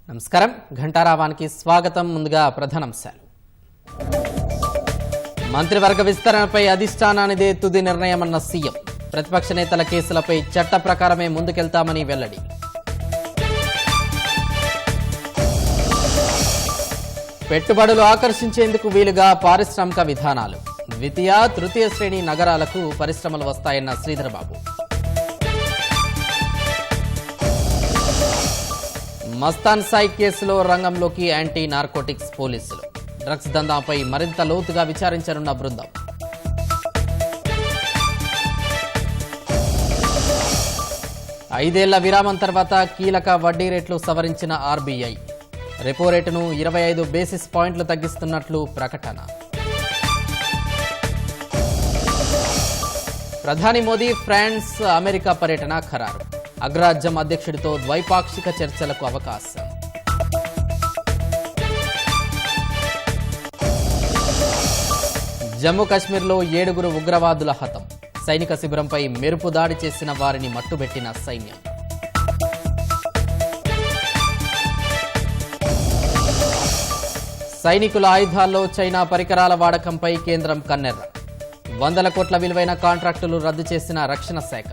నమస్కారం, ఘంటారావానికి స్వాగతం. ముందుగా ప్రధానాంశాలు. మంత్రివర్గ విస్తరణపై అధిష్టానానిదే తుది నిర్ణయమన్న సీఎం. ప్రతిపక్ష నేతల కేసులపై చట్ట ప్రకారమే ముందుకెళ్తామని వెల్లడి. పెట్టుబడులు ఆకర్షించేందుకు వీలుగా పారిశ్రామిక విధానాలు. ద్వితీయ, తృతీయ శ్రేణి నగరాలకు పరిశ్రమలు వస్తాయన్న శ్రీధరబాబు. మస్తాన్ సాయి కేసులో రంగంలోకి యాంటీ నార్కోటిక్స్ పోలీసులు. డ్రగ్స్ దందాపై మరింత లోతుగా విచారించనున్న బృందం. ఐదేళ్ల విరామం తర్వాత కీలక వడ్డీ రేట్లు సవరించిన ఆర్బీఐ. రెపో రేటును 25 బేసిస్ పాయింట్లు తగ్గిస్తున్నట్లు ప్రకటన. ప్రధాని మోదీ ఫ్రాన్స్, అమెరికా పర్యటన ఖరారు. అగ్రరాజ్యం అధ్యక్షుడితో ద్వైపాక్షిక చర్చలకు అవకాశం. జమ్మూ కశ్మీర్లో 7 ఉగ్రవాదుల హతం. సైనిక శిబిరంపై మెరుపు దాడి చేసిన వారిని మట్టుబెట్టిన సైన్యం. సైనికుల ఆయుధాల్లో చైనా పరికరాల వాడకంపై కేంద్రం కన్నెర్ర. 100 కోట్ల విలువైన కాంట్రాక్టులు రద్దు చేసిన రక్షణ శాఖ.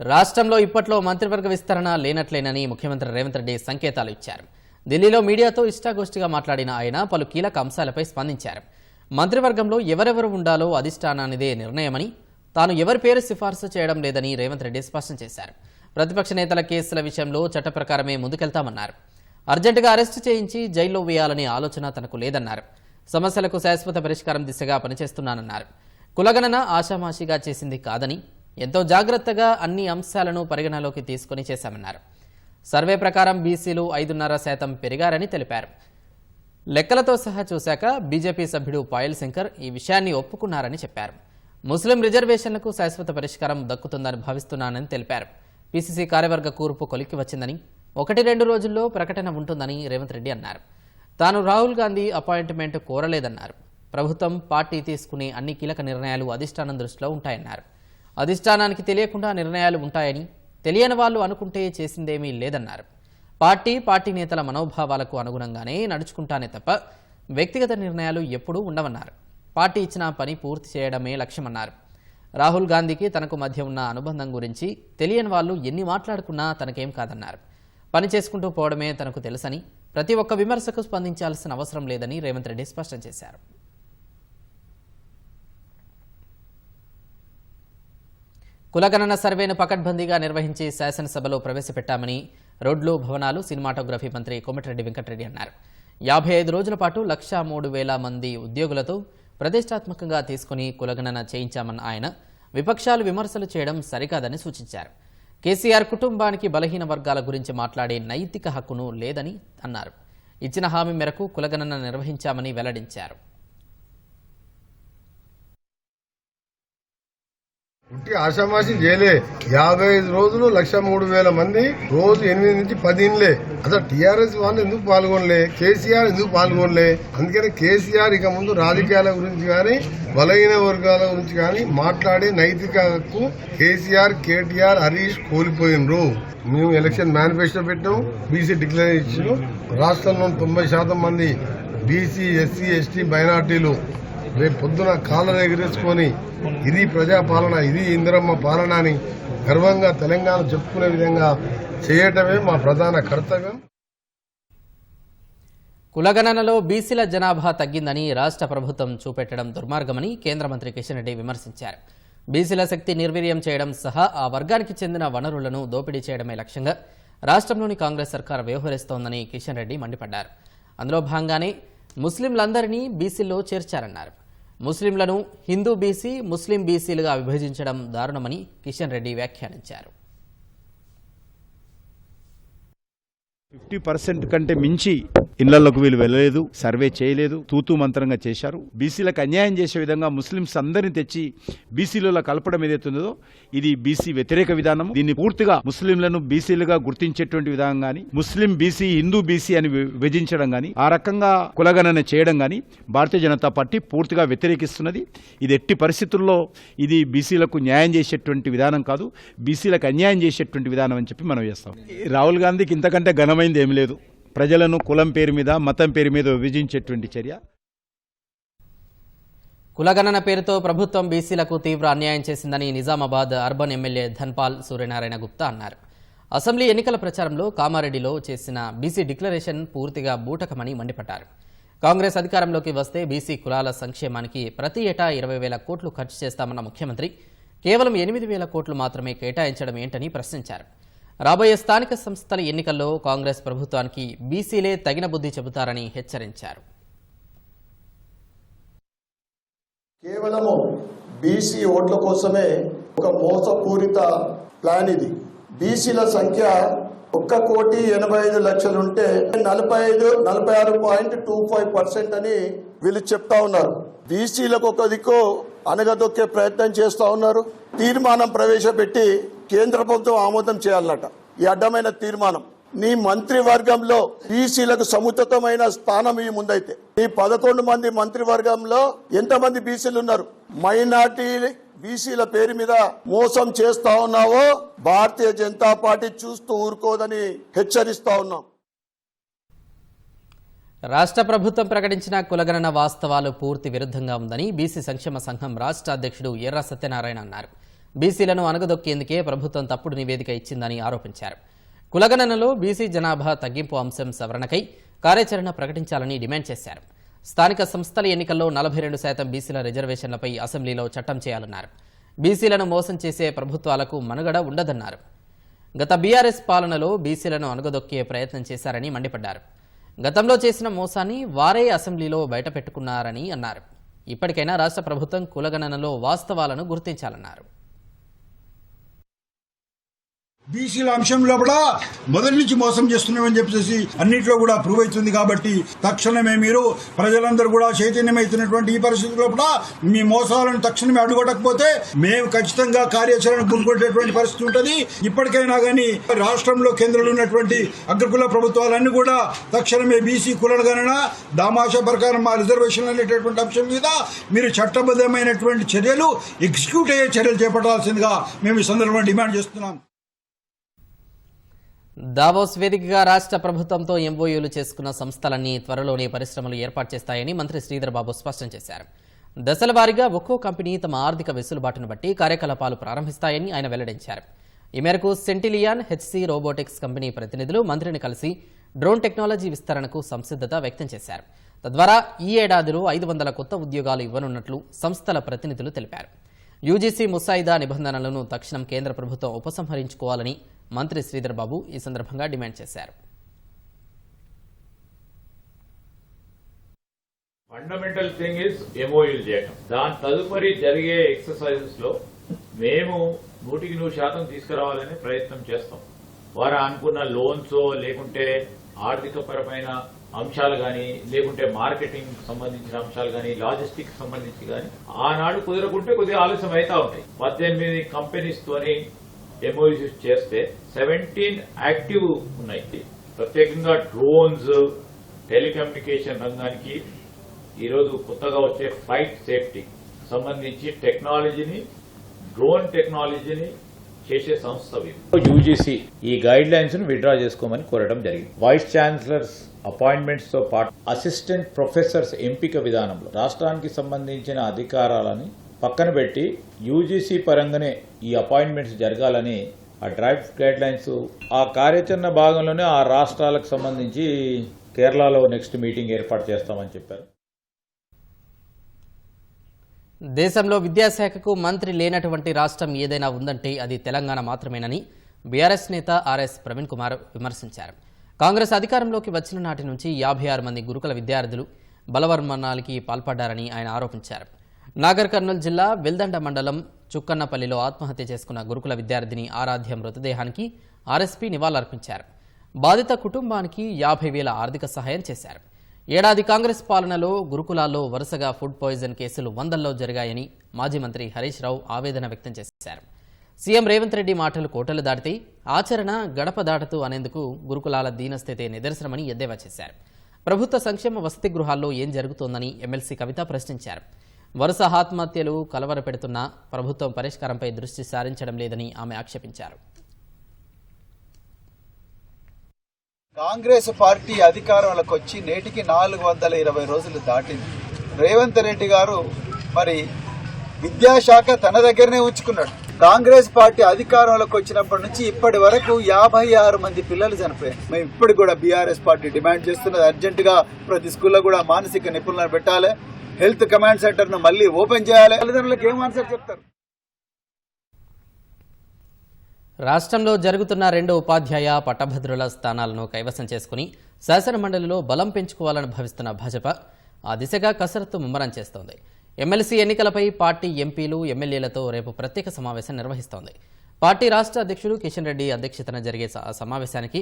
రాష్ట్రంలో ఇప్పట్లో మంత్రివర్గ విస్తరణ లేనట్లేనని ముఖ్యమంత్రి రేవంత్ రెడ్డి సంకేతాలు ఇచ్చారు. ఢిల్లీలో మీడియాతో ఇష్టాగోష్ఠిగా మాట్లాడిన ఆయన పలు కీలక అంశాలపై స్పందించారు. మంత్రివర్గంలో ఎవరెవరు ఉండాలో అధిష్టానానిదే నిర్ణయమని, తాను ఎవరి పేరు సిఫార్సు చేయడం లేదని రేవంత్ రెడ్డి స్పష్టం చేశారు. ప్రతిపక్ష నేతల కేసుల విషయంలో చట్ట ప్రకారమే ముందుకెళ్తామన్నారు. అర్జెంటుగా అరెస్టు చేయించి జైల్లో వేయాలనే ఆలోచన తనకు లేదన్నారు. సమస్యలకు శాశ్వత పరిష్కారం దిశగా పనిచేస్తున్నానన్నారు. కులగణన ఆషామాషిగా చేసింది కాదని, ఎంతో జాగ్రత్తగా అన్ని అంశాలను పరిగణలోకి తీసుకుని చేశామన్నారు. సర్వే ప్రకారం బీసీలు 5.5% పెరిగారని తెలిపారు. లెక్కలతో సహా చూశాక బీజేపీ సభ్యుడు పాయల్ శంకర్ ఈ విషయాన్ని ఒప్పుకున్నారని చెప్పారు. ముస్లిం రిజర్వేషన్లకు శాశ్వత పరిష్కారం దక్కుతుందని భావిస్తున్నానని తెలిపారు. పీసీసీ కార్యవర్గ కూర్పు కొలిక్కి వచ్చిందని, 1-2 రోజుల్లో ప్రకటన ఉంటుందని రేవంత్ రెడ్డి అన్నారు. తాను రాహుల్ గాంధీ అపాయింట్మెంట్ కోరలేదన్నారు. ప్రభుత్వం, పార్టీ తీసుకునే అన్ని కీలక నిర్ణయాలు అధిష్టానం దృష్టిలో ఉంటాయన్నారు. అధిష్టానానికి తెలియకుండా నిర్ణయాలు ఉంటాయని, తెలియని వాళ్ళు అనుకుంటే చేసిందేమీ లేదన్నారు. పార్టీ నేతల మనోభావాలకు అనుగుణంగానే నడుచుకుంటానే తప్ప వ్యక్తిగత నిర్ణయాలు ఎప్పుడూ ఉండవన్నారు. పార్టీ ఇచ్చిన పని పూర్తి చేయడమే లక్ష్యమన్నారు. రాహుల్ గాంధీకి తనకు మధ్య ఉన్న అనుబంధం గురించి తెలియని వాళ్ళు ఎన్ని మాట్లాడుకున్నా తనకేం కాదన్నారు. పని చేసుకుంటూ పోవడమే తనకు తెలుసని, ప్రతి ఒక్క విమర్శకు స్పందించాల్సిన అవసరం లేదని రేవంత్ రెడ్డి స్పష్టం చేశారు. కులగణన సర్వేను పకడ్బందీగా నిర్వహించి శాసనసభలో ప్రవేశపెట్టామని రోడ్లు, భవనాలు, సినిమాటోగ్రఫీ మంత్రి కోమటిరెడ్డి వెంకటరెడ్డి అన్నారు. 55 రోజుల పాటు 1,03,000 మంది ఉద్యోగులతో ప్రతిష్టాత్మకంగా తీసుకుని కులగణన చేయించామన్న ఆయన విపక్షాలు విమర్శలు చేయడం సరికాదని సూచించారు. కేసీఆర్ కుటుంబానికి బలహీన వర్గాల గురించి మాట్లాడే నైతిక హక్కును లేదని అన్నారు. ఇచ్చిన హామీ మేరకు కులగణన నిర్వహించామని వెల్లడించారు. పుట్టి ఆషామాషి చేయలే. 55 రోజులు 1,03,000 మంది, రోజు 8 నుంచి 10 ఇండ్లే. అసలు టీఆర్ఎస్ వాళ్ళు ఎందుకు పాల్గొనలే, కేసీఆర్ ఎందుకు పాల్గొనలే? అందుకని కేసీఆర్ ఇక ముందు రాజకీయాల గురించి కానీ, బలహీన వర్గాల గురించి కానీ మాట్లాడే నైతిక హక్కు కేసీఆర్, కేటీఆర్, హరీష్ కోల్పోయినరు. మేము ఎలక్షన్ మేనిఫెస్టో పెట్టాం, బీసీ డిక్లరేషన్. రాష్ట్రంలో 90% మంది బీసీ, ఎస్సీ, ఎస్టీ, మైనార్టీలు రేపు పొద్దున కాళ్ళను ఎగిరేసుకొని ఇది ప్రజాపాలన, ఇది ఇందిరమ్మ పాలన అని గర్వంగా తెలంగాణ చెప్పుకునే విధంగా చేయటమే మా ప్రధాన కర్తవ్యం. కులగణనలో బీసీల జనాభా తగ్గిందని రాష్ట్ర ప్రభుత్వం చూపెట్టడం దుర్మార్గమని కేంద్ర మంత్రి కిషన్ రెడ్డి విమర్శించారు. బీసీల శక్తి నిర్వీర్యం చేయడం సహా ఆ వర్గానికి చెందిన వనరులను దోపిడీ చేయడమే లక్ష్యంగా రాష్ట్రంలోని కాంగ్రెస్ సర్కార్ వ్యవహరిస్తోందని కిషన్ రెడ్డి మండిపడ్డారు. అందులో భాగంగానే ముస్లింలందరినీ బీసీల్లో చేర్చారన్నారు. ముస్లింలను హిందూ బీసీ, ముస్లిం బీసీలుగా విభజించడం దారుణమని కిషన్ రెడ్డి వ్యాఖ్యానించారు. 50% కంటే మించి ఇళ్లలోకి వీళ్ళు వెళ్ళలేదు, సర్వే చేయలేదు, తూతూ మంత్రంగా చేశారు. బీసీలకు అన్యాయం చేసే విధంగా ముస్లింస్ అందరిని తెచ్చి బీసీలలో కలపడం ఏదైతుందో ఇది బీసీ వ్యతిరేక విధానం. దీన్ని పూర్తిగా ముస్లింలను బీసీలుగా గుర్తించేటువంటి విధానం గాని, ముస్లిం బీసీ, హిందూ బీసీ అని విభజించడం గాని, ఆ రకంగా కులగణన చేయడం గాని భారతీయ జనతా పార్టీ పూర్తిగా వ్యతిరేకిస్తున్నది. ఇది ఎట్టి పరిస్థితుల్లో ఇది బీసీలకు న్యాయం చేసేటువంటి విధానం కాదు, బీసీలకు అన్యాయం చేసేటువంటి విధానం అని చెప్పి మనం చేస్తాం. రాహుల్ గాంధీకి ఇంతకంటే ఘనమైంది ఏమి లేదు. ప్రజలను కులం పేరు మీద, మతం పేరు మీద విభజించేటువంటి చర్య. కులగణన పేరుతో ప్రభుత్వం బీసీలకు తీవ్ర అన్యాయం చేసిందని నిజామాబాద్ అర్బన్ ఎమ్మెల్యే ధన్పాల్ సూర్యనారాయణ గుప్తా అన్నారు. అసెంబ్లీ ఎన్నికల ప్రచారంలో కామారెడ్డిలో చేసిన బీసీ డిక్లరేషన్ పూర్తిగా బూటకమని మండిపడ్డారు. కాంగ్రెస్ అధికారంలోకి వస్తే బీసీ కులాల సంక్షేమానికి ప్రతి ఏటా 20,000 కోట్లు ఖర్చు చేస్తామన్న ముఖ్యమంత్రి కేవలం 8,000 కోట్లు మాత్రమే కేటాయించడం ఏంటని ప్రశ్నించారు. రాబోయే స్థానిక సంస్థల ఎన్నికల్లో కాంగ్రెస్ ప్రభుత్వానికి బీసీలే తగిన బుద్ధి చెబుతారని హెచ్చరించారు. కేవలము బీసీ ఓట్ల కోసమే ఒక మోసపూరిత ప్లాన్ ఇది. బీసీల సంఖ్య 1,85,00,000 ఉంటే 46.25% అని వీళ్ళు చెప్తా ఉన్నారు. బీసీలకు ఒక దిక్కు అనగదొక్కే ప్రయత్నం చేస్తా ఉన్నారు. తీర్మానం ప్రవేశపెట్టి కేంద్ర ప్రభుత్వం ఆమోదం చేయాలన్నట. ఈ అడ్డమైన తీర్మానం నీ మంత్రివర్గంలో బీసీలకు సముచితమైన స్థానం ఈ ముందైతే నీ 11 మంది మంత్రివర్గంలో ఎంతమంది బీసీలు ఉన్నారు? మైనార్టీ బీసీల పేరు మీద మోసం చేస్తా ఉన్నావో భారతీయ జనతా పార్టీ చూస్తూ ఊరుకోదని హెచ్చరిస్తా ఉన్నాం. రాష్ట్ర ప్రభుత్వం ప్రకటించిన కులగణన వాస్తవాలు పూర్తి విరుద్ధంగా ఉందని బీసీ సంక్షేమ సంఘం రాష్ట్ర అధ్యక్షుడు ఎర్ర సత్యనారాయణ అన్నారు. బీసీలను అనగదొక్కేందుకే ప్రభుత్వం తప్పుడు నివేదిక ఇచ్చిందని ఆరోపించారు. కులగణనలో బీసీ జనాభా తగ్గింపు అంశం సవరణకై కార్యాచరణ ప్రకటించాలని డిమాండ్ చేశారు. స్థానిక సంస్థల ఎన్నికల్లో 42% బీసీల రిజర్వేషన్లపై అసెంబ్లీలో చట్టం చేయాలన్నారు. బీసీలను మోసం చేసే ప్రభుత్వాలకు మనుగడ ఉండదన్నారు. గత బీఆర్ఎస్ పాలనలో బీసీలను అనగదొక్కే ప్రయత్నం చేశారని మండిపడ్డారు. గతంలో చేసిన మోసాన్ని వారే అసెంబ్లీలో బయటపెట్టుకున్నారని అన్నారు. ఇప్పటికైనా రాష్ట్ర ప్రభుత్వం కులగణనలో వాస్తవాలను గుర్తించాలన్నారు. బీసీల అంశంలో కూడా మొదటి నుంచి మోసం చేస్తున్నామని చెప్పేసి అన్నింటిలో కూడా ప్రూవ్ అవుతుంది. కాబట్టి తక్షణమే మీరు ప్రజలందరూ కూడా చైతన్యమవుతున్నటువంటి ఈ పరిస్థితుల్లో కూడా మీ మోసాలను తక్షణమే అడ్డుకోవకపోతే మేము ఖచ్చితంగా కార్యాచరణ పూనుకునేటువంటి పరిస్థితి ఉంటుంది. ఇప్పటికైనా కానీ రాష్ట్రంలో కేంద్రంలో ఉన్నటువంటి అగ్రకుల ప్రభుత్వాలన్నీ కూడా తక్షణమే బీసీ కులగణన దామాషా ప్రకారం మా రిజర్వేషన్లు అనేటటువంటి అంశం మీద మీరు చట్టబద్ధమైనటువంటి చర్యలు ఎగ్జిక్యూట్ అయ్యే చర్యలు చేపట్టాల్సిందిగా మేము ఈ సందర్భంగా డిమాండ్ చేస్తున్నాం. దావోస్ వేదికగా రాష్ట్ర ప్రభుత్వంతో ఎంఓయూలు చేసుకున్న సంస్థలన్నీ త్వరలోనే పరిశ్రమలు ఏర్పాటు చేస్తాయని మంత్రి శ్రీధర్ బాబు స్పష్టం చేశారు. దశల వారీగా ఒక్కో కంపెనీ తమ ఆర్థిక వెసులుబాటును బట్టి కార్యకలాపాలు ప్రారంభిస్తాయని ఆయన వెల్లడించారు. ఈ మేరకు సెంటిలియాన్, హెచ్సి రోబోటిక్స్ కంపెనీ ప్రతినిధులు మంత్రిని కలిసి డ్రోన్ టెక్నాలజీ విస్తరణకు సంసిద్ధత వ్యక్తం చేశారు. తద్వారా ఈ ఏడాదిలో 500 కొత్త ఉద్యోగాలు ఇవ్వనున్నట్లు సంస్థల ప్రతినిధులు తెలిపారు. యూజీసీ ముసాయిదా నిబంధనలను తక్షణం కేంద్ర ప్రభుత్వం ఉపసంహరించుకోవాలని మంత్రి శ్రీధర్ బాబు ఈ సందర్భంగా డిమాండ్ చేశారు. ఫండమెంటల్ థింగ్ ఇస్ ఎంఓయూలు చేయటం. దాని తదుపరి జరిగే ఎక్సర్సైజెస్ లో మేము 100% తీసుకురావాలని ప్రయత్నం చేస్తాం. వారు అనుకున్న లోన్స్ లేకుంటే ఆర్థిక పరమైన అంశాలు కానీ, లేకుంటే మార్కెటింగ్ సంబంధించిన అంశాలు కానీ, లాజిస్టిక్స్ సంబంధించి కానీ ఆనాడు కుదరకుంటే కొద్దిగా ఆలస్యం అవుతా ఉంటాయి. 18 కంపెనీస్ తోని ఎంఓయూస్ చేస్తే 17 యాక్టివ్ ఉన్నాయి. ప్రత్యేకంగా డ్రోన్స్, టెలికమ్యూనికేషన్ రంగానికి ఈరోజు కొత్తగా వచ్చే ఫ్లైట్ సేఫ్టీ సంబంధించి టెక్నాలజీని, డ్రోన్ టెక్నాలజీని చేసే సంస్థ. యూజీసీ ఈ గైడ్ లైన్స్ ను విత్డ్రా చేసుకోమని కోరడం జరిగింది. వైస్ ఛాన్సలర్స్ అపాయింట్మెంట్స్ తో పాటు అసిస్టెంట్ ప్రొఫెసర్స్ ఎంపిక విధానంలో రాష్ట్రానికి సంబంధించిన అధికారాలని పక్కన పెట్టి యూజీసీ పరంగానే ఈ అపాయింట్మెంట్స్ జరగాలని ఆ డ్రాఫ్ట్ గైడ్ లైన్స్ ఆ కార్యాచరణ భాగంలోనే ఆ రాష్ట్రాలకు సంబంధించి కేరళలో నెక్స్ట్ మీటింగ్ ఏర్పాటు చేస్తామని చెప్పారు. దేశంలో విద్యాశాఖకు మంత్రి లేనటువంటి రాష్ట్రం ఏదైనా ఉందంటే అది తెలంగాణ మాత్రమేనని బీఆర్ఎస్ నేత ఆర్ఎస్ ప్రవీణ్ కుమార్ విమర్శించారు. కాంగ్రెస్ అధికారంలోకి వచ్చిన నాటి నుంచి 56 మంది గురుకుల విద్యార్థులు బలవర్మణాలకి పాల్పడ్డారని ఆయన ఆరోపించారు. నాగర్ కర్నూలు జిల్లా వెల్దండ మండలం చుక్కన్నపల్లిలో ఆత్మహత్య చేసుకున్న గురుకుల విద్యార్థిని ఆరాధ్య మృతదేహానికి ఆర్ఎస్పీ నివాళులర్పించారు. బాధిత కుటుంబానికి 50,000 ఆర్థిక సహాయం చేశారు. ఏడాది కాంగ్రెస్ పాలనలో గురుకులాల్లో వరుసగా ఫుడ్ పాయిజన్ కేసులు వందల్లో జరిగాయని మాజీ మంత్రి హరీష్ రావు ఆవేదన వ్యక్తం చేశారు. సీఎం రేవంత్ రెడ్డి మాటలు కోటలు దాటితే ఆచరణ గడప దాటుతూ అనేందుకు గురుకులాల దీనస్థితి నిదర్శనమని ఎద్దేవా చేశారు. ప్రభుత్వ సంక్షేమ వసతి గృహాల్లో ఏం జరుగుతోందని ఎమ్మెల్సీ కవిత ప్రశ్నించారు. వరుస ఆత్మహత్యలు కలవరపెడుతున్నా ప్రభుత్వం పరిష్కారంపై దృష్టి సారించడం లేదని ఆమె ఆక్షేపించారు. కాంగ్రెస్ పార్టీ అధికారంలోకి వచ్చి నేటికి 420 రోజులు దాటింది. రేవంత్ రెడ్డి గారు మరి విద్యాశాఖ తన దగ్గరనే ఉంచుకున్నాడు. కాంగ్రెస్ పార్టీ అధికారంలోకి వచ్చినప్పటి నుంచి ఇప్పటి వరకు 56 మంది పిల్లలు చనిపోయారు. మేము ఇప్పుడు కూడా బీఆర్ఎస్ పార్టీ డిమాండ్ చేస్తున్నది అర్జెంటుగా ప్రతి స్కూల్లో కూడా మానసిక నిపుణులను పెట్టాలి, హెల్త్ కమాండ్ సెంటర్ ను మళ్ళీ ఓపెన్ చేయాలి. తల్లిదండ్రులకు ఏం ఆన్సర్ చెప్తారు? రాష్ట్రంలో జరుగుతున్న 2 ఉపాధ్యాయ పట్టభద్రుల స్థానాలను కైవసం చేసుకుని శాసనమండలిలో బలం పెంచుకోవాలని భావిస్తున్న భాజపా ఆ దిశగా కసరత్తు ముమ్మరం చేస్తోంది. ఎమ్మెల్సీ ఎన్నికలపై పార్టీ ఎంపీలు ఎమ్మెల్యేలతో రేపు ప్రత్యేక సమావేశం నిర్వహిస్తోంది. పార్టీ రాష్ట్ర అధ్యక్షుడు కిషన్ రెడ్డి అధ్యక్షతన జరిగే సమావేశానికి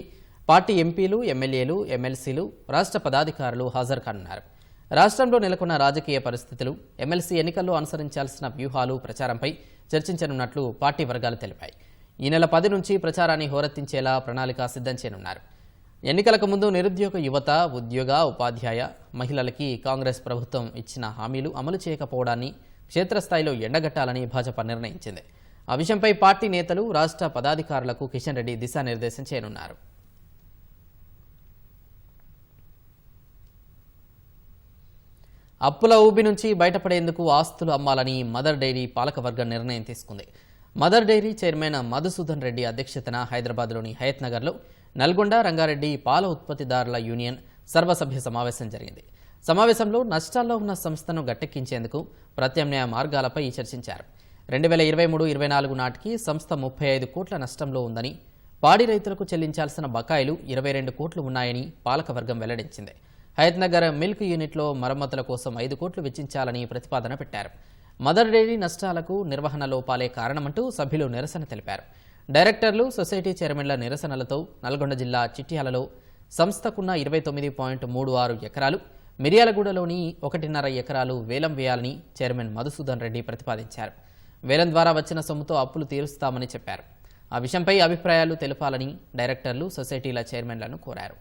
పార్టీ ఎంపీలు ఎమ్మెల్యేలు ఎమ్మెల్సీలు రాష్ట్ర పదాధికారులు హాజరు కానున్నారు. రాష్ట్రంలో నెలకొన్న రాజకీయ పరిస్థితులు, ఎమ్మెల్సీ ఎన్నికల్లో అనుసరించాల్సిన వ్యూహాలు, ప్రచారంపై చర్చించనున్నట్లు పార్టీ వర్గాలు తెలిపాయి. ఈ నెల 10 నుంచి ప్రచారాన్ని హోరెత్తించేలా ప్రణాళిక సిద్ధం చేయనున్నారు. ఎన్నికలకు ముందు నిరుద్యోగ యువత, ఉద్యోగ, ఉపాధ్యాయ, మహిళలకి కాంగ్రెస్ ప్రభుత్వం ఇచ్చిన హామీలు అమలు చేయకపోవడాన్ని క్షేత్రస్థాయిలో ఎండగట్టాలని భాజపా నిర్ణయించింది. ఆ విషయంపై పార్టీ నేతలు, రాష్ట్ర పదాధికారులకు కిషన్ రెడ్డి దిశానిర్దేశం చేయనున్నారు. అప్పుల ఊబి నుంచి బయటపడేందుకు ఆస్తులు అమ్మాలని మదర్ డైరీ పాలకవర్గం నిర్ణయం తీసుకుంది. Mother Dairy chairman Madhusudan Reddy అధ్యక్షతన హైదరాబాద్లోని హయత్ నగర్లో నల్గొండ, రంగారెడ్డి పాల ఉత్పత్తిదారుల యూనియన్ సర్వసభ్య సమావేశం జరిగింది. సమావేశంలో నష్టాల్లో ఉన్న సంస్థను గట్టెక్కించేందుకు ప్రత్యామ్నాయ మార్గాలపై చర్చించారు. 2023-24 నాటికి సంస్థ 35 కోట్ల నష్టంలో ఉందని, పాడి రైతులకు చెల్లించాల్సిన బకాయిలు 22 కోట్లు ఉన్నాయని పాలకవర్గం వెల్లడించింది. హయత్ నగర్ మిల్క్ యూనిట్లో మరమ్మతుల కోసం 5 కోట్లు వెచ్చించాలని ప్రతిపాదన పెట్టారు. మదర్ డైరీ నష్టాలకు నిర్వహణ లోపాలే కారణమంటూ సభ్యులు నిరసన తెలిపారు. డైరెక్టర్లు, సొసైటీ చైర్మన్ల నిరసనలతో నల్గొండ జిల్లా చిట్యాలలో సంస్థకున్న 29.36 ఎకరాలు, మిర్యాలగూడలోని 1.5 ఎకరాలు వేలం వేయాలని చైర్మన్ మధుసూదన్ రెడ్డి ప్రతిపాదించారు. వేలం ద్వారా వచ్చిన సొమ్ముతో అప్పులు తీరుస్తామని చెప్పారు. ఆ విషయంపై అభిప్రాయాలు తెలపాలని డైరెక్టర్లు, సొసైటీల చైర్మన్లను కోరారు.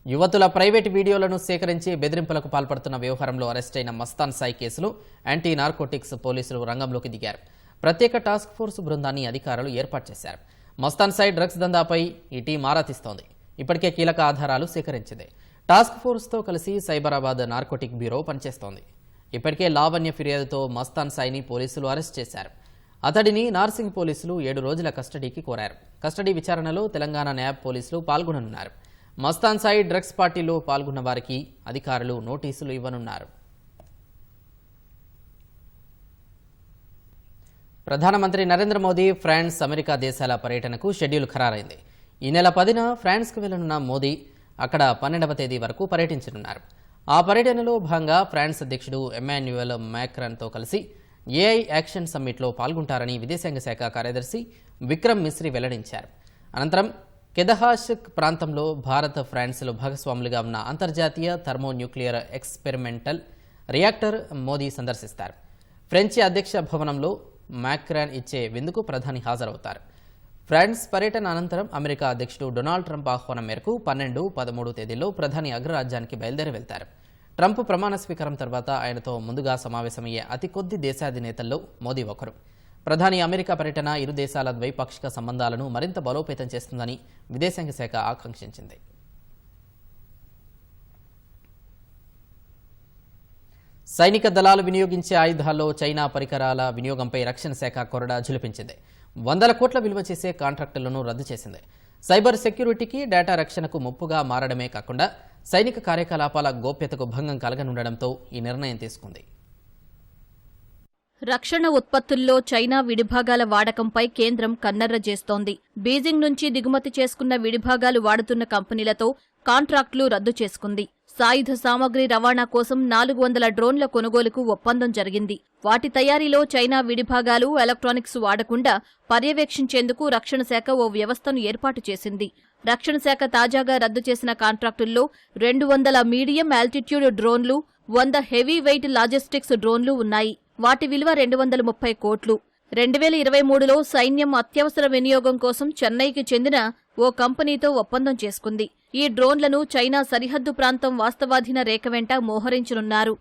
యువతుల ప్రైవేటు వీడియోలను సేకరించి బెదిరింపులకు పాల్పడుతున్న వ్యవహారంలో అరెస్టైన మస్తాన్ సాయి కేసులో యాంటీ నార్కోటిక్స్ పోలీసులు రంగంలోకి దిగారు. ప్రత్యేక టాస్క్ ఫోర్స్ బృందాన్ని అధికారులు ఏర్పాటు చేశారు. మస్తాన్ సాయి డ్రగ్స్ దందాపై ఈ టీం ఆరా తీస్తోంది. ఇప్పటికే కీలక ఆధారాలు సేకరించింది. టాస్క్ ఫోర్స్తో కలిసి సైబరాబాద్ నార్కోటిక్ బ్యూరో పనిచేస్తోంది. ఇప్పటికే లావణ్య ఫిర్యాదుతో మస్తాన్ సాయిని పోలీసులు అరెస్ట్ చేశారు. అతడిని నార్సింగ్ పోలీసులు 7 రోజుల కస్టడీకి కోరారు. కస్టడీ విచారణలో తెలంగాణ న్యాబ్ పోలీసులు పాల్గొననున్నారు. మస్తాన్ సాయి డ్రగ్స్ పార్టీలో పాల్గొన్న వారికి అధికారులు నోటీసులు ఇవ్వనున్నారు. ప్రధానమంత్రి నరేంద్ర మోదీ ఫ్రాన్స్, అమెరికా దేశాల పర్యటనకు షెడ్యూల్ ఖరారైంది. ఈ నెల 10న ఫ్రాన్స్కు వెళ్లనున్న మోదీ అక్కడ 12వ తేదీ వరకు పర్యటించనున్నారు. ఆ పర్యటనలో భాగంగా ఫ్రాన్స్ అధ్యక్షుడు ఎమాన్యుయల్ మాక్రాన్తో కలిసి ఏఐ యాక్షన్ సమ్మిట్లో పాల్గొంటారని విదేశాంగ శాఖ కార్యదర్శి విక్రమ్ మిశ్రీ వెల్లడించారు. అనంతరం కెదహాష్ ప్రాంతంలో భారత్, ఫ్రాన్స్లు భాగస్వాములుగా ఉన్న అంతర్జాతీయ థర్మోన్యూక్లియర్ ఎక్స్పెరిమెంటల్ రియాక్టర్ మోదీ సందర్శిస్తారు. ఫ్రెంచ్ అధ్యక్ష భవనంలో మాక్రాన్ ఇచ్చే విందుకు ప్రధాని హాజరవుతారు. ఫ్రాన్స్ పర్యటన అనంతరం అమెరికా అధ్యక్షుడు డొనాల్డ్ ట్రంప్ ఆహ్వానం మేరకు 12, 13 తేదీల్లో ప్రధాని అగ్రరాజ్యానికి బయలుదేరి వెళ్తారు. ట్రంప్ ప్రమాణ స్వీకారం తర్వాత ఆయనతో ముందుగా సమావేశమయ్యే అతి కొద్ది దేశాధినేతల్లో మోదీ ఒకరు. ప్రధాని అమెరికా పర్యటన ఇరు దేశాల ద్వైపాక్షిక సంబంధాలను మరింత బలోపేతం చేస్తుందని విదేశాంగ శాఖ ఆకాంక్షించింది. సైనిక దళాలు వినియోగించే ఆయుధాల్లో చైనా పరికరాల వినియోగంపై రక్షణ శాఖ కొరడా ఝులిపించింది. 100 కోట్ల విలువ చేసే కాంట్రాక్టులను రద్దు చేసింది. సైబర్ సెక్యూరిటీకి, డేటా రక్షణకు ముప్పుగా మారడమే కాకుండా సైనిక కార్యకలాపాల గోప్యతకు భంగం కలగనుండడంతో ఈ నిర్ణయం తీసుకుంది. రక్షణ ఉత్పత్తుల్లో చైనా విడిభాగాల వాడకంపై కేంద్రం కన్నెర్ర చేస్తోంది. బీజింగ్ నుంచి దిగుమతి చేసుకున్న విడిభాగాలు వాడుతున్న కంపెనీలతో కాంట్రాక్టులు రద్దు చేసుకుంది. సాయుధ సామగ్రి రవాణా కోసం 400 డ్రోన్ల కొనుగోలుకు ఒప్పందం జరిగింది. వాటి తయారీలో చైనా విడిభాగాలు, ఎలక్ట్రానిక్స్ వాడకుండా పర్యవేక్షించేందుకు రక్షణ శాఖ ఓ వ్యవస్థను ఏర్పాటు చేసింది. రక్షణ శాఖ తాజాగా రద్దు చేసిన కాంట్రాక్టుల్లో 200 మీడియం ఆల్టిట్యూడ్ డ్రోన్లు, 100 హెవీ వెయిట్ లాజిస్టిక్స్ డ్రోన్లు ఉన్నాయి. వాటి విలువ 230 కోట్లు. 2023లో సైన్యం అత్యవసర వినియోగం కోసం చెన్నైకి చెందిన ఓ కంపెనీతో ఒప్పందం చేసుకుంది. ఈ డ్రోన్లను చైనా సరిహద్దు ప్రాంతం వాస్తవాధీన రేఖ వెంట మోహరించనున్నారు.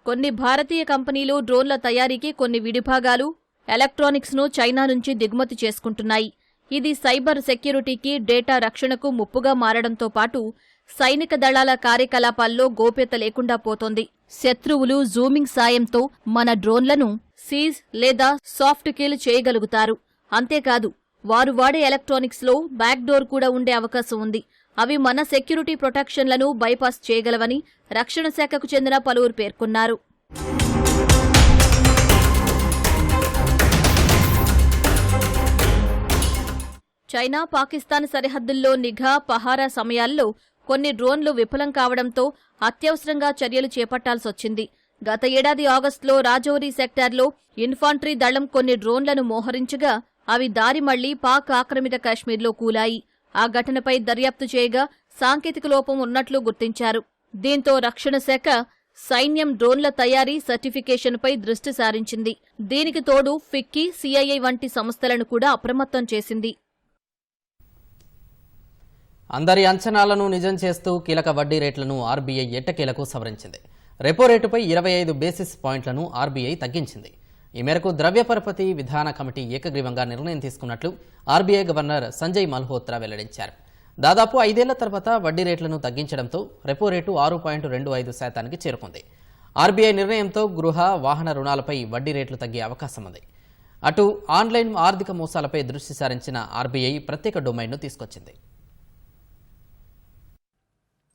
కొన్ని భారతీయ కంపెనీలు డ్రోన్ల తయారీకి కొన్ని విడిభాగాలు, ఎలక్ట్రానిక్స్ ను చైనా నుంచి దిగుమతి చేసుకుంటున్నాయి. ఇది సైబర్ సెక్యూరిటీకి, డేటా రక్షణకు ముప్పుగా మారడంతో పాటు సైనిక దళాల కార్యకలాపాల్లో గోప్యత లేకుండా పోతోంది. శత్రువులు జూమింగ్ సాయంతో మన డ్రోన్లను సీజ్ లేదా సాఫ్ట్ కిల్ చేయగలుగుతారు. అంతేకాదు, వారు వాడే ఎలక్ట్రానిక్స్ లో బ్యాక్ డోర్ కూడా ఉండే అవకాశం ఉంది. అవి మన సెక్యూరిటీ ప్రొటెక్షన్లను బైపాస్ చేయగలవని రక్షణ శాఖకు చెందిన పలువురు పేర్కొన్నారు. చైనా, పాకిస్తాన్ సరిహద్దుల్లో నిఘా, పహారా సమయాల్లో కొన్ని డ్రోన్లు విఫలం కావడంతో అత్యవసరంగా చర్యలు చేపట్టాల్సొచ్చింది. గత ఏడాది ఆగస్టులో రాజౌరి సెక్టార్లో ఇన్ఫాంట్రీ దళం కొన్ని డ్రోన్లను మోహరించగా అవి దారి మళ్లీ పాక్ ఆక్రమిత కాశ్మీర్లో కూలాయి. ఆ ఘటనపై దర్యాప్తు చేయగా సాంకేతిక లోపం ఉన్నట్లు గుర్తించారు. దీంతో రక్షణ శాఖ సైన్యం డ్రోన్ల తయారీ, సర్టిఫికేషన్పై దృష్టి సారించింది. దీనికి తోడు ఫిక్కీ, సిఐఐ వంటి సంస్థలను కూడా అప్రమత్తం చేసింది. అందరి అంచనాలను నిజం చేస్తూ కీలక వడ్డీ రేట్లను ఆర్బీఐ ఎట్టకేలకు సవరించింది. రెపో రేటుపై 25 బేసిస్ పాయింట్లను ఆర్బీఐ తగ్గించింది. ఈ మేరకు ద్రవ్య పరపతి విధాన కమిటీ ఏకగ్రీవంగా నిర్ణయం తీసుకున్నట్లు ఆర్బీఐ గవర్నర్ సంజయ్ మల్హోత్రా వెల్లడించారు. దాదాపు 5 ఏళ్ల తర్వాత వడ్డీ రేట్లను తగ్గించడంతో రెపో రేటు 6.25% చేరుకుంది. ఆర్బీఐ నిర్ణయంతో గృహ, వాహన రుణాలపై వడ్డీ రేట్లు తగ్గే అవకాశం ఉంది. అటు ఆన్లైన్ ఆర్థిక మోసాలపై దృష్టి సారించిన ఆర్బీఐ ప్రత్యేక డొమైన్ను తీసుకొచ్చింది.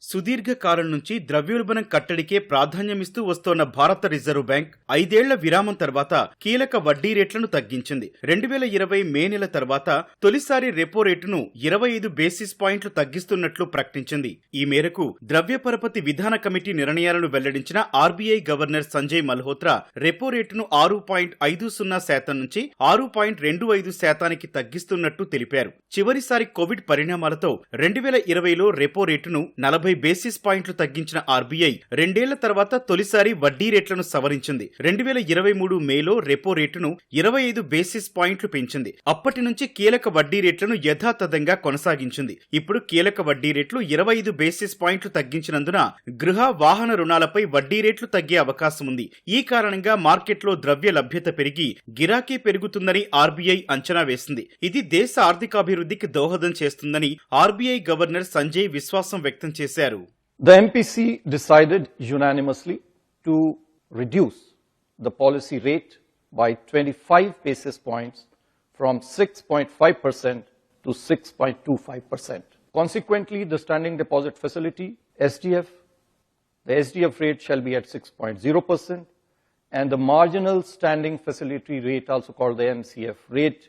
సుదీర్ఘకాలం నుంచి ద్రవ్యోల్బణం కట్టడికే ప్రాధాన్యమిస్తూ వస్తోన్న భారత రిజర్వ్ బ్యాంక్ 5 ఏళ్ల విరామం తర్వాత కీలక వడ్డీ రేట్లను తగ్గించింది. 2020 మే నెల తర్వాత తొలిసారి రెపో రేటును 25 బేసిస్ పాయింట్లు తగ్గిస్తున్నట్లు ప్రకటించింది. ఈ మేరకు ద్రవ్య పరపతి విధాన కమిటీ నిర్ణయాలను వెల్లడించిన RBI governor Sanjay Malhotra repo రేటును 6.50% నుంచి 6.25% తగ్గిస్తున్నట్టు తెలిపారు. చివరిసారి కోవిడ్ పరిణామాలతో 2020లో రెపో రేటును 40 బేసిస్ పాయింట్లు తగ్గించిన ఆర్బీఐ 2 ఏళ్ల తర్వాత తొలిసారి వడ్డీ రేట్లను సవరించింది. 2023 మేలో రెపో రేటును 25 బేసిస్ పాయింట్లు పెంచింది. అప్పటి నుంచి కీలక వడ్డీ రేట్లను యథాతథంగా కొనసాగించింది. ఇప్పుడు కీలక వడ్డీ రేట్లు 25 బేసిస్ పాయింట్లు తగ్గించినందున గృహ, వాహన రుణాలపై వడ్డీ రేట్లు తగ్గే అవకాశం ఉంది. ఈ కారణంగా మార్కెట్లో ద్రవ్య లభ్యత పెరిగి గిరాకీ పెరుగుతుందని ఆర్బీఐ అంచనా వేసింది. ఇది దేశ ఆర్థికాభివృద్ధికి దోహదం చేస్తుందని ఆర్బీఐ గవర్నర్ సంజయ్ విశ్వాసం వ్యక్తం చేశారు. The MPC decided unanimously to reduce the policy rate by 25 basis points from 6.5% to 6.25%. Consequently, the standing deposit facility, SDF, the SDF rate shall be at 6.0%, and the marginal standing facility rate, also called the MCF rate,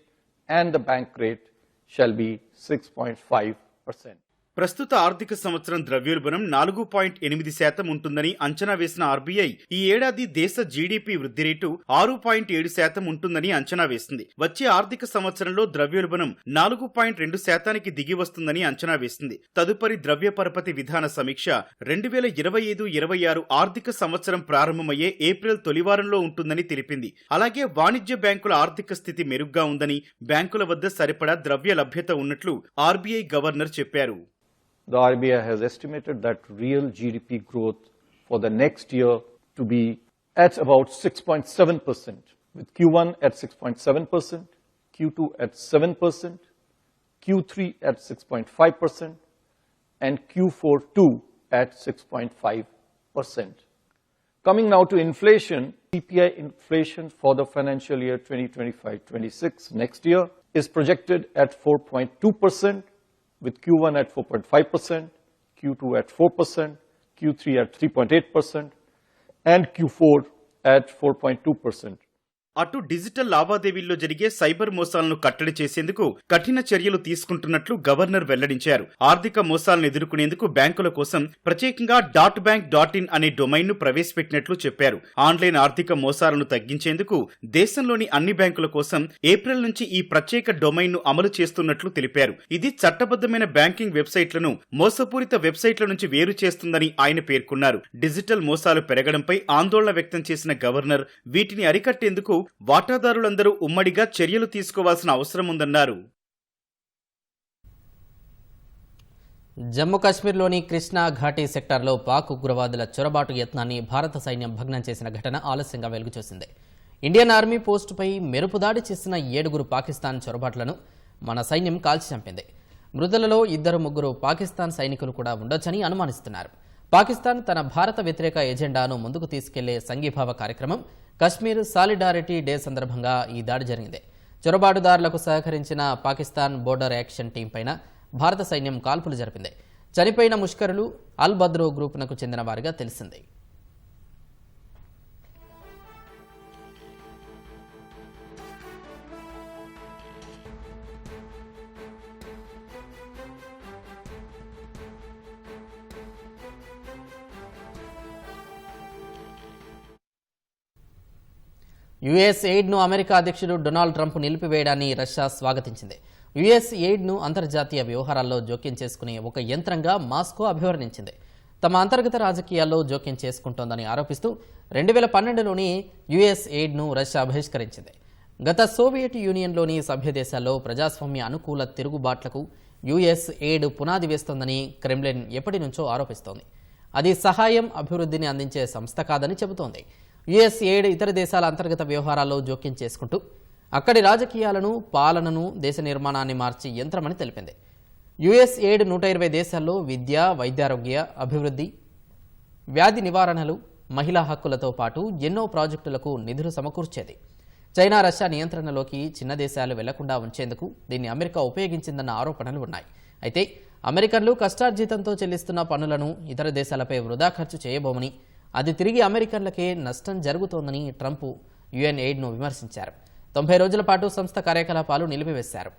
and the bank rate shall be 6.5%. ప్రస్తుత ఆర్థిక సంవత్సరం ద్రవ్యోల్బణం 4.8% ఉంటుందని అంచనా వేసిన RBI ఈ ఏడాది దేశ జీడీపీ వృద్ధి రేటు 6.7% ఉంటుందని అంచనా వేసింది. వచ్చే ఆర్థిక సంవత్సరంలో ద్రవ్యోల్బణం 4.2%కి దిగి వస్తుందని అంచనా వేసింది. తదుపరి ద్రవ్య పరపతి విధాన సమీక్ష 2025-26 ఆర్థిక సంవత్సరం ప్రారంభమయ్యే ఏప్రిల్ తొలివారంలో ఉంటుందని తెలిపింది. అలాగే వాణిజ్య బ్యాంకుల ఆర్థిక స్థితి మెరుగ్గా ఉందని, బ్యాంకుల వద్ద సరిపడా ద్రవ్య లభ్యత ఉన్నట్లు ఆర్బీఐ గవర్నర్ చెప్పారు. The RBI has estimated that real GDP growth for the next year to be at about 6.7%, with Q1 at 6.7%, Q2 at 7%, Q3 at 6.5%, and Q4 too at 6.5%. Coming now to inflation, CPI inflation for the financial year 2025-26 next year is projected at 4.2%, with Q1 at 4.5%, Q2 at 4%, Q3 at 3.8%, and Q4 at 4.2%. అటు digital లావాదేవీల్లో జరిగే cyber మోసాలను కట్టడి చేసేందుకు కఠిన చర్యలు తీసుకుంటున్నట్లు governor వెల్లడించారు. ఆర్థిక మోసాలను ఎదుర్కొనేందుకు బ్యాంకుల కోసం ప్రత్యేకంగా .bank.in అనే డొమైన్ ను ప్రవేశపెట్టినట్లు చెప్పారు. ఆన్లైన్ ఆర్థిక మోసాలను తగ్గించేందుకు దేశంలోని అన్ని బ్యాంకుల కోసం ఏప్రిల్ నుంచి ఈ ప్రత్యేక డొమైన్ ను అమలు చేస్తున్నట్లు తెలిపారు. ఇది చట్టబద్ధమైన బ్యాంకింగ్ వెబ్సైట్లను మోసపూరిత వెబ్సైట్ల నుంచి వేరు చేస్తుందని ఆయన పేర్కొన్నారు. డిజిటల్ మోసాలు పెరగడంపై ఆందోళన వ్యక్తం చేసిన గవర్నర్ వీటిని అరికట్టేందుకు వాటాదారులందరూ ఉమ్మడిగా చర్యలు తీసుకోవాల్సిన అవసరం ఉందన్నారు. జమ్మూ కాశ్మీర్లోని కృష్ణా ఘాటీ సెక్టార్లో పాక్ ఉగ్రవాదుల చొరబాటు యత్నాన్ని భారత సైన్యం భగ్నం చేసిన ఘటన ఆలస్యంగా వెలుగుచూసింది. ఇండియన్ ఆర్మీ పోస్టుపై మెరుపుదాడి చేసిన 7 పాకిస్తాన్ చొరబాట్లను మన సైన్యం కాల్చి చంపింది. మృతులలో 2-3 పాకిస్తాన్ సైనికులు కూడా ఉండొచ్చని అనుమానిస్తున్నారు. పాకిస్తాన్ తన భారత వ్యతిరేక ఎజెండాను ముందుకు తీసుకెళ్లే సంఘీభావ కార్యక్రమం కశ్మీర్ సాలిడారిటీ డే సందర్భంగా ఈ దాడి జరిగింది. చొరబాటుదారులకు సహకరించిన పాకిస్తాన్ బోర్డర్ యాక్షన్ టీం పైన భారత సైన్యం కాల్పులు జరిపింది. చనిపోయిన ముష్కరులు అల్ బద్రో గ్రూపునకు చెందిన వారిగా తెలిసింది. యుఎస్ ఎయిడ్ను అమెరికా అధ్యక్షుడు డొనాల్డ్ ట్రంప్ నిలిపివేయడాన్ని రష్యా స్వాగతించింది. యుఎస్ ఎయిడ్ను అంతర్జాతీయ వ్యవహారాల్లో జోక్యం చేసుకునే ఒక యంత్రంగా మాస్కో అభివర్ణించింది. తమ అంతర్గత రాజకీయాల్లో జోక్యం చేసుకుంటోందని ఆరోపిస్తూ 2012లోని యుఎస్ ఎయిడ్ను రష్యా బహిష్కరించింది. గత సోవియట్ యూనియన్లోని సభ్య దేశాల్లో ప్రజాస్వామ్య అనుకూల తిరుగుబాట్లకు యుఎస్ ఎయిడ్ పునాది వేస్తోందని క్రెమ్లిన్ ఎప్పటి నుంచో ఆరోపిస్తోంది. అది సహాయం, అభివృద్ధిని అందించే సంస్థ కాదని చెబుతోంది. యుఎస్ ఎయిడ్ ఇతర దేశాల అంతర్గత వ్యవహారాల్లో జోక్యం చేసుకుంటూ అక్కడి రాజకీయాలను, పాలనను, దేశ నిర్మాణాన్ని మార్చి యంత్రమని తెలిపింది. యుఎస్ ఎయిడ్ 120 దేశాల్లో విద్య, వైద్యారోగ్య, అభివృద్ధి, వ్యాధి నివారణలు, మహిళా హక్కులతో పాటు ఎన్నో ప్రాజెక్టులకు నిధులు సమకూర్చేది. చైనా, రష్యా నియంత్రణలోకి చిన్న దేశాలు వెళ్లకుండా ఉంచేందుకు దీన్ని అమెరికా ఉపయోగించిందన్న ఆరోపణలు ఉన్నాయి. అయితే అమెరికన్లు కష్టార్జితంతో చెల్లిస్తున్న పన్నులను ఇతర దేశాలపై వృధా ఖర్చు చేయబోమని, అది తిరిగి అమెరికన్లకే నష్టం జరుగుతోందని ట్రంప్ యుఎన్ ఎయిడ్ను విమర్శించారు. 90 రోజుల పాటు సంస్థ కార్యకలాపాలు నిలిపివేశారు.